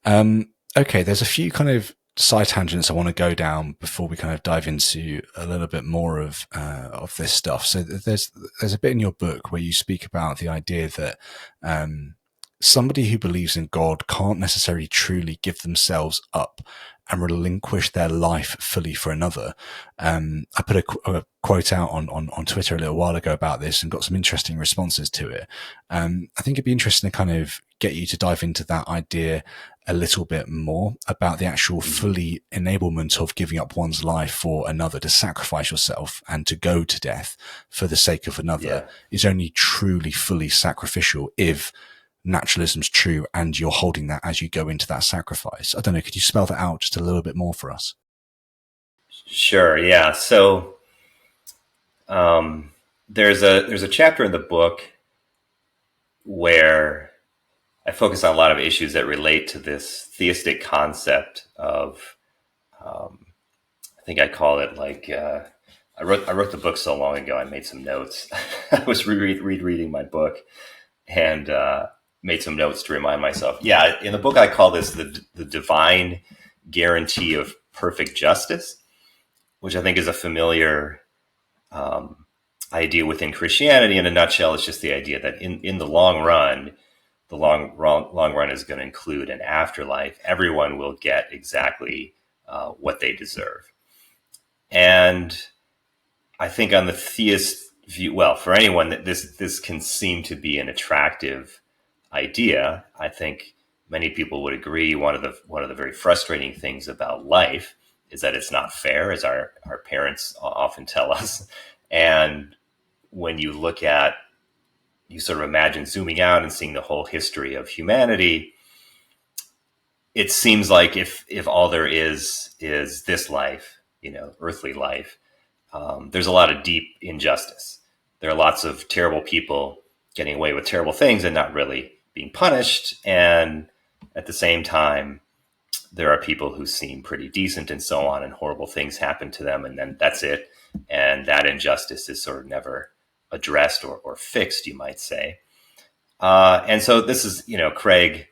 Okay, there's a few kind of side tangents I want to go down before we kind of dive into a little bit more of this stuff. So there's a bit in your book where you speak about the idea that somebody who believes in God can't necessarily truly give themselves up and relinquish their life fully for another. I put a quote out on Twitter a little while ago about this and got some interesting responses to it. I think it'd be interesting to kind of get you to dive into that idea a little bit more about the actual fully enablement of giving up one's life for another, to sacrifice yourself and to go to death for the sake of another Yeah. is only truly fully sacrificial if naturalism's true and you're holding that as you go into that sacrifice. I don't know, could you spell that out just a little bit more for us? Sure. Yeah. So there's a chapter in the book where I focus on a lot of issues that relate to this theistic concept of, I think I call it like, I wrote the book so long ago. I made some notes. I was rereading my book and made some notes to remind myself. Yeah, in the book I call this the divine guarantee of perfect justice, which I think is a familiar idea within Christianity. In a nutshell, it's just the idea that in the long run, the long run is going to include an afterlife. Everyone will get exactly what they deserve. And I think on the theist view, well, for anyone that this can seem to be an attractive idea. I think many people would agree one of the very frustrating things about life is that it's not fair, as our parents often tell us. And when you look at, you sort of imagine zooming out and seeing the whole history of humanity, it seems like if all there is this life, earthly life, there's a lot of deep injustice. There are lots of terrible people getting away with terrible things and not really being punished. And at the same time, there are people who seem pretty decent and so on, and horrible things happen to them. And then that's it. And that injustice is sort of never addressed or fixed, you might say. And so this is, Craig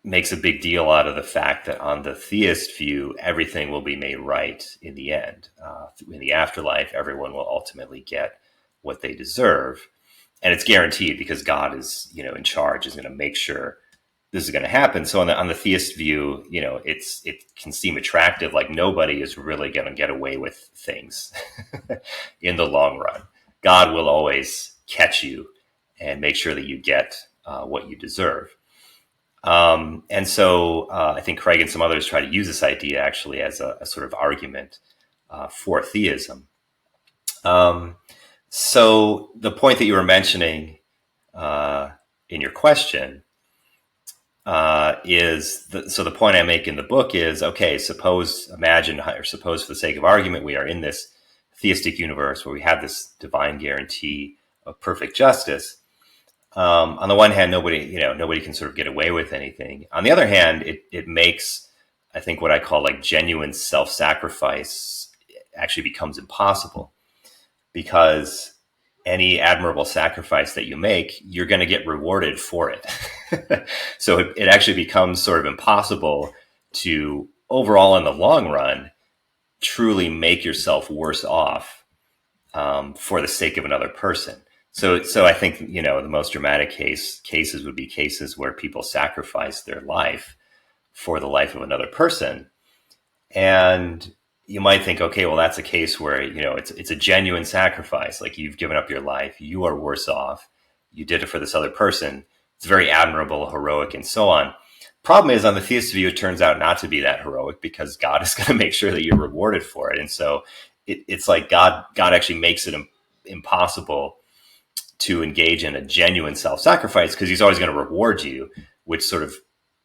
makes a big deal out of the fact that on the theist view, everything will be made right in the end. In the afterlife, everyone will ultimately get what they deserve. And it's guaranteed because God is, in charge, is going to make sure this is going to happen. So on the theist view, it can seem attractive, like nobody is really going to get away with things in the long run. God will always catch you and make sure that you get what you deserve. And so I think Craig and some others try to use this idea actually as a sort of argument for theism. So the point that you were mentioning in your question so the point I make in the book is, okay, suppose for the sake of argument, we are in this theistic universe where we have this divine guarantee of perfect justice. On the one hand, nobody can sort of get away with anything. On the other hand, it makes, I think, what I call like genuine self-sacrifice actually becomes impossible, because any admirable sacrifice that you make, you're going to get rewarded for it. So it actually becomes sort of impossible to, overall in the long run, truly make yourself worse off for the sake of another person. So I think, the most dramatic cases would be cases where people sacrifice their life for the life of another person. And you might think, okay, well, that's a case where, it's a genuine sacrifice. Like, you've given up your life, you are worse off. You did it for this other person. It's very admirable, heroic, and so on. Problem is, on the theist view, it turns out not to be that heroic, because God is going to make sure that you're rewarded for it. And so it's like God actually makes it impossible to engage in a genuine self-sacrifice, because he's always going to reward you, which sort of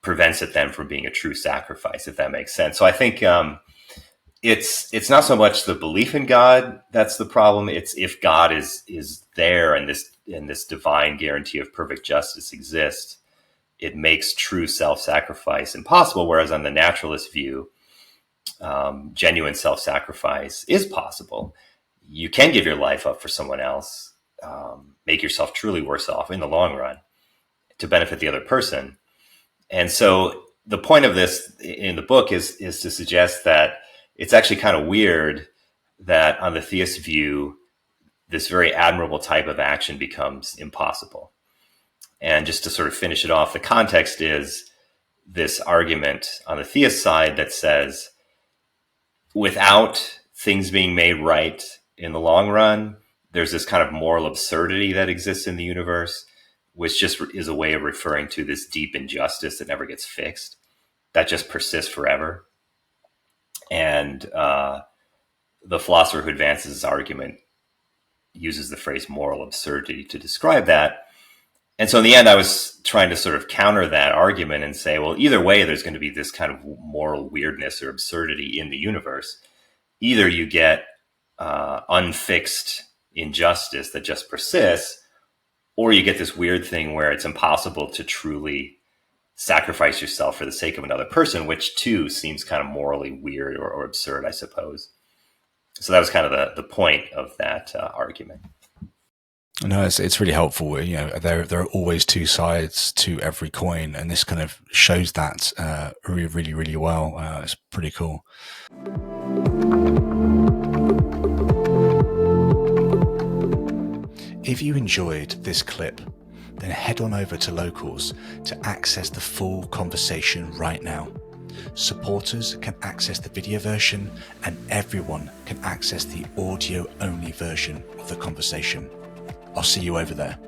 prevents it then from being a true sacrifice, if that makes sense. So I think it's not so much the belief in God that's the problem. It's if God is there and this divine guarantee of perfect justice exists, it makes true self-sacrifice impossible. Whereas on the naturalist view, genuine self-sacrifice is possible. You can give your life up for someone else, make yourself truly worse off in the long run to benefit the other person. And so the point of this in the book is to suggest that it's actually kind of weird that on the theist view, this very admirable type of action becomes impossible. And just to sort of finish it off, the context is this argument on the theist side that says, without things being made right in the long run, there's this kind of moral absurdity that exists in the universe, which just is a way of referring to this deep injustice that never gets fixed, that just persists forever. And the philosopher who advances this argument uses the phrase moral absurdity to describe that. And so in the end, I was trying to sort of counter that argument and say, well, either way, there's going to be this kind of moral weirdness or absurdity in the universe. Either you get unfixed injustice that just persists, or you get this weird thing where it's impossible to truly sacrifice yourself for the sake of another person, which too seems kind of morally weird or absurd, I suppose. So that was kind of the point of that argument. No, it's really helpful. You know, there are always two sides to every coin, and this kind of shows that really, really well. It's pretty cool. If you enjoyed this clip, then head on over to Locals to access the full conversation right now. Supporters can access the video version, and everyone can access the audio-only version of the conversation. I'll see you over there.